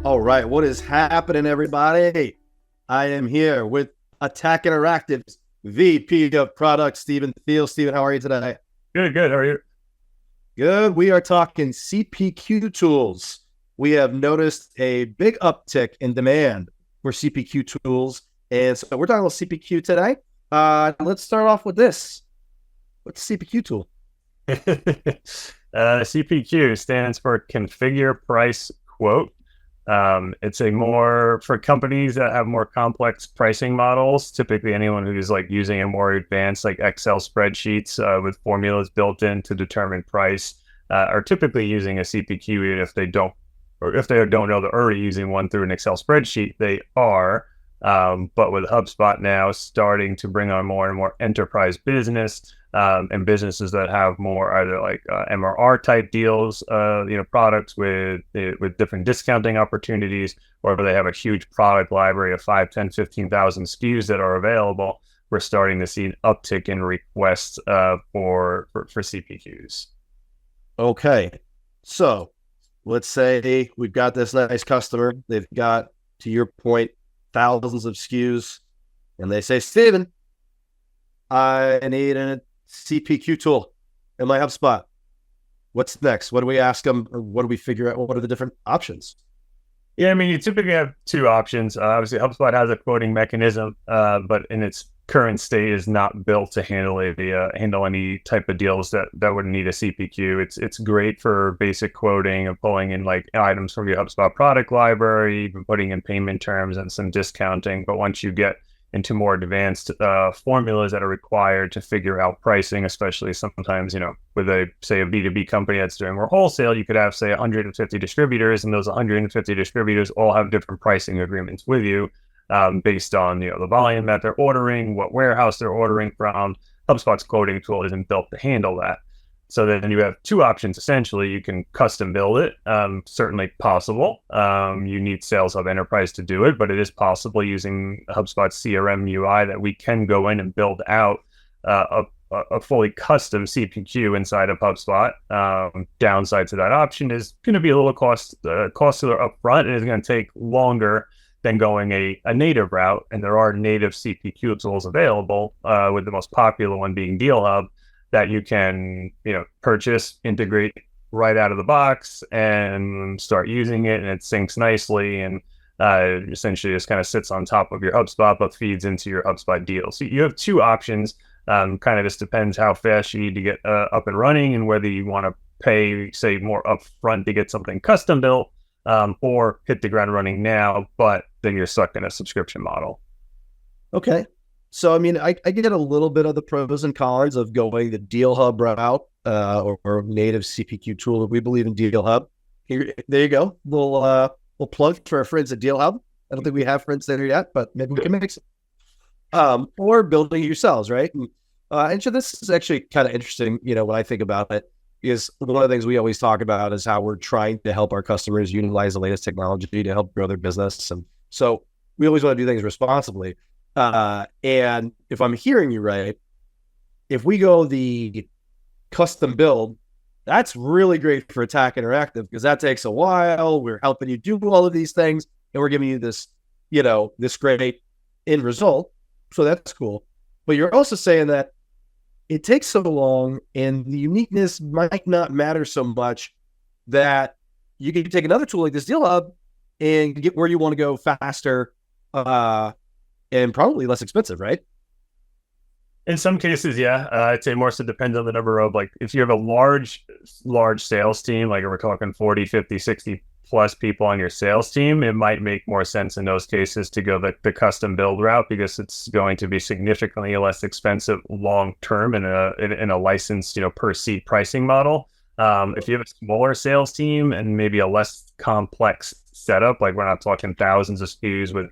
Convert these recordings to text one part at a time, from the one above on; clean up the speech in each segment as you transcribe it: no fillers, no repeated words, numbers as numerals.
All right, what is happening, everybody? I am here with Attack Interactive's VP of Product, Stephen Thiel. Stephen, how are you today? Good, good. How are you? Good. We are talking CPQ tools. We have noticed a big uptick in demand for CPQ tools, and so we're talking about CPQ today. Let's start off with this. What's a CPQ tool? CPQ stands for Configure Price Quote. It's a more for companies that have more complex pricing models. Typically, anyone who's like using a more advanced like Excel spreadsheets with formulas built in to determine price are typically using a CPQ. Even if they don't, or if they don't know they're already using one through an Excel spreadsheet, they are. But with HubSpot now starting to bring on more and more enterprise business and businesses that have more either like MRR type deals, products with different discounting opportunities, or if they have a huge product library of 5, 10, 15,000 SKUs that are available, we're starting to see an uptick in requests for CPQs. Okay, so let's say we've got this nice customer. They've got, to your point, thousands of SKUs, and they say, Stephen, I need a CPQ tool in my HubSpot. What's next? What do we ask them, or what do we figure out? What are the different options? Yeah, I mean, you typically have two options. Obviously, HubSpot has a quoting mechanism, but in its current state is not built to handle any type of deals that would need a CPQ. It's great for basic quoting and pulling in like items from your HubSpot product library, even putting in payment terms and some discounting. But once you get into more advanced formulas that are required to figure out pricing, especially sometimes, with a B2B company that's doing more wholesale, you could have, say, 150 distributors, and those 150 distributors all have different pricing agreements with you based on, the volume that they're ordering, what warehouse they're ordering from. HubSpot's quoting tool isn't built to handle that. So then you have two options, essentially. You can custom build it, certainly possible. You need Sales Hub Enterprise to do it, but it is possible using HubSpot's CRM UI that we can go in and build out a fully custom CPQ inside of HubSpot. Downside to that option is going to be a little costlier upfront, and it's going to take longer than going a native route. And there are native CPQ tools available, with the most popular one being DealHub, that you can, purchase, integrate right out of the box and start using it. And it syncs nicely and essentially just kind of sits on top of your HubSpot, but feeds into your HubSpot deals. So you have two options. Kind of just depends how fast you need to get up and running and whether you want to pay, say, more upfront to get something custom built, or hit the ground running now, but then you're stuck in a subscription model. Okay. So, I mean, I get a little bit of the pros and cons of going the DealHub route or native CPQ tool. We believe in DealHub. Here, there you go. We'll plug for our friends at DealHub. I don't think we have friends there yet, but maybe we can make some. Or building it yourselves, right? And so this is actually kind of interesting, when I think about it, because one of the things we always talk about is how we're trying to help our customers utilize the latest technology to help grow their business. And so we always want to do things responsibly. And if I'm hearing you right, if we go the custom build, that's really great for Attack Interactive because that takes a while. We're helping you do all of these things and we're giving you this, this great end result. So that's cool. But you're also saying that it takes so long and the uniqueness might not matter so much that you can take another tool like this DealHub and get where you want to go faster, and probably less expensive, right? In some cases, yeah. I'd say more so depends on the number of, like, if you have a large sales team, like we're talking 40, 50, 60 plus people on your sales team, it might make more sense in those cases to go the custom build route because it's going to be significantly less expensive long term in a licensed, per seat pricing model. If you have a smaller sales team and maybe a less complex setup, like we're not talking thousands of SKUs with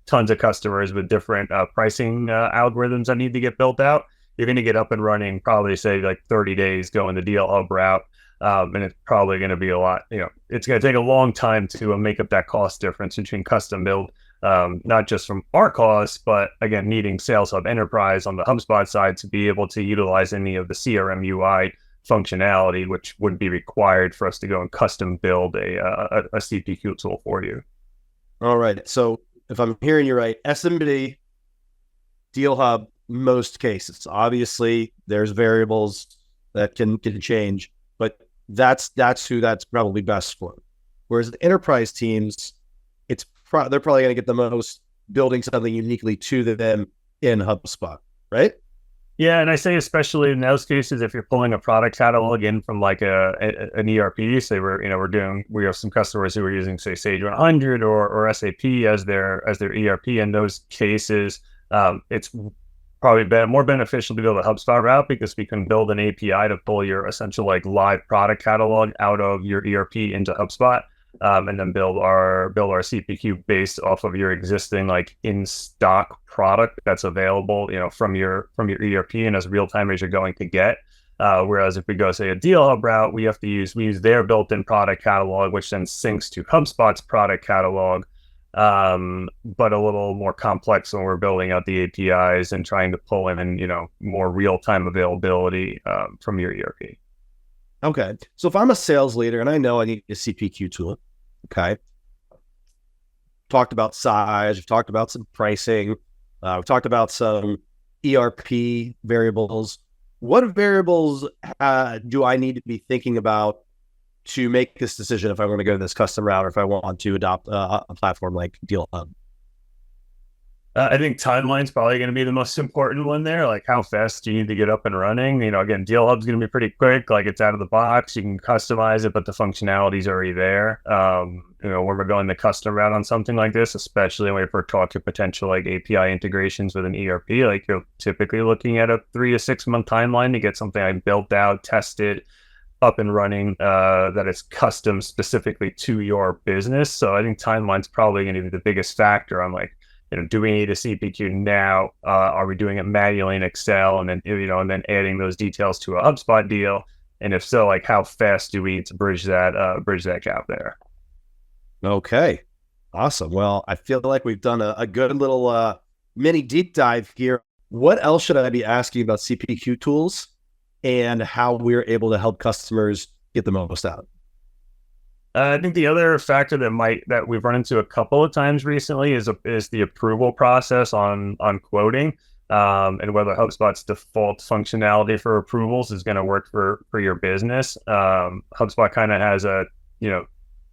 tons of customers with different pricing algorithms that need to get built out, you're going to get up and running probably, say, like 30 days going the DealHub route. And it's probably going to be a lot, it's going to take a long time to make up that cost difference between custom build, not just from our costs, but again, needing Sales Hub Enterprise on the HubSpot side to be able to utilize any of the CRM UI functionality, which would be required for us to go and custom build a CPQ tool for you. All right. So if I'm hearing you right, SMB, DealHub, most cases. Obviously, there's variables that can change, but that's who that's probably best for. Whereas the enterprise teams, they're probably going to get the most building something uniquely to them in HubSpot, right? Yeah, and I say especially in those cases, if you're pulling a product catalog in from like an ERP, say we have some customers who are using say Sage 100 or SAP as their ERP. In those cases, it's probably more beneficial to go the HubSpot route because we can build an API to pull your essential like live product catalog out of your ERP into HubSpot. And then build our CPQ based off of your existing like in stock product that's available, from your ERP and as real time as you're going to get. Whereas if we go say a DealHub route, we use their built-in product catalog, which then syncs to HubSpot's product catalog, but a little more complex when we're building out the APIs and trying to pull in more real time availability from your ERP. Okay. So if I'm a sales leader and I know I need a CPQ tool, okay. Talked about size, we've talked about some pricing, we've talked about some ERP variables. What variables do I need to be thinking about to make this decision if I want to go this custom route or if I want to adopt a platform like DealHub? I think timeline's probably going to be the most important one there. Like how fast do you need to get up and running? Again, DealHub's going to be pretty quick. Like it's out of the box. You can customize it, but the functionality's already there. When we're going the custom route on something like this, especially when we're talking potential like API integrations with an ERP, like you're typically looking at a 3 to 6 month timeline to get something I built out, tested, up and running, that is custom specifically to your business. So I think timeline's probably going to be the biggest factor. I'm like, do we need a CPQ now? Are we doing it manually in Excel and then adding those details to a HubSpot deal? And if so, like how fast do we need to bridge that gap there? Okay, awesome. Well, I feel like we've done a good little mini deep dive here. What else should I be asking about CPQ tools and how we're able to help customers get the most out? I think the other factor that we've run into a couple of times recently is the approval process on quoting, and whether HubSpot's default functionality for approvals is going to work for your business. HubSpot kind of has a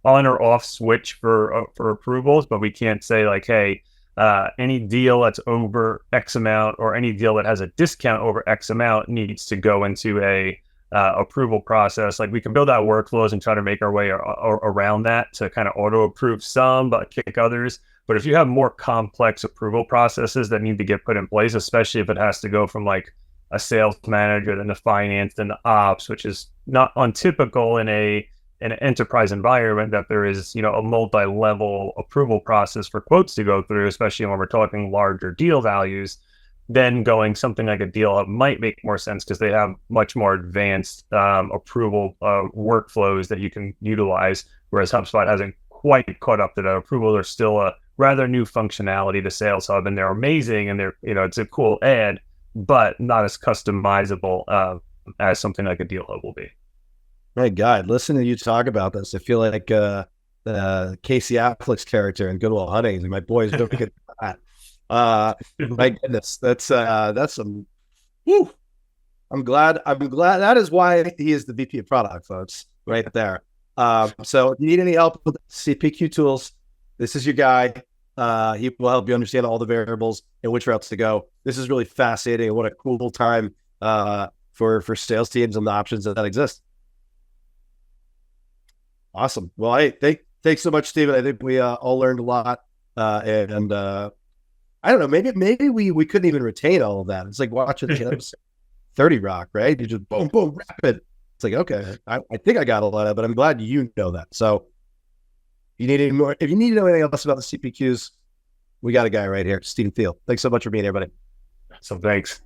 on or off switch for approvals, but we can't say like, hey, any deal that's over X amount or any deal that has a discount over X amount needs to go into a approval process. Like we can build out workflows and try to make our way around that to kind of auto approve some, but kick others. But if you have more complex approval processes that need to get put in place, especially if it has to go from like a sales manager, then to finance, then to ops, which is not untypical in an enterprise environment, that there is, a multi-level approval process for quotes to go through, especially when we're talking larger deal values, then going something like a DealHub might make more sense because they have much more advanced approval workflows that you can utilize, whereas HubSpot hasn't quite caught up to that. Approvals are still a rather new functionality to Sales Hub, and they're amazing, and it's a cool add, but not as customizable as something like a DealHub will be. My God, listening to you talk about this, I feel like Casey Affleck's character in Good Will Hunting. My boys don't get that. My goodness, that's some. Whew, I'm glad. That is why he is the VP of product, folks, right there. So if you need any help with CPQ tools, this is your guy. He will help you understand all the variables and which routes to go. This is really fascinating. What a cool time for sales teams and the options that exist. Awesome. Well, hey, thanks so much, Stephen. I think we all learned a lot, and I don't know. Maybe we couldn't even retain all of that. It's like watching 30 Rock, right? You just boom, boom, rapid. It's like, okay, I think I got a lot of it, but I'm glad you know that. So if you need to know anything else about the CPQs, we got a guy right here, Stephen Thiel. Thanks so much for being here, buddy. So thanks.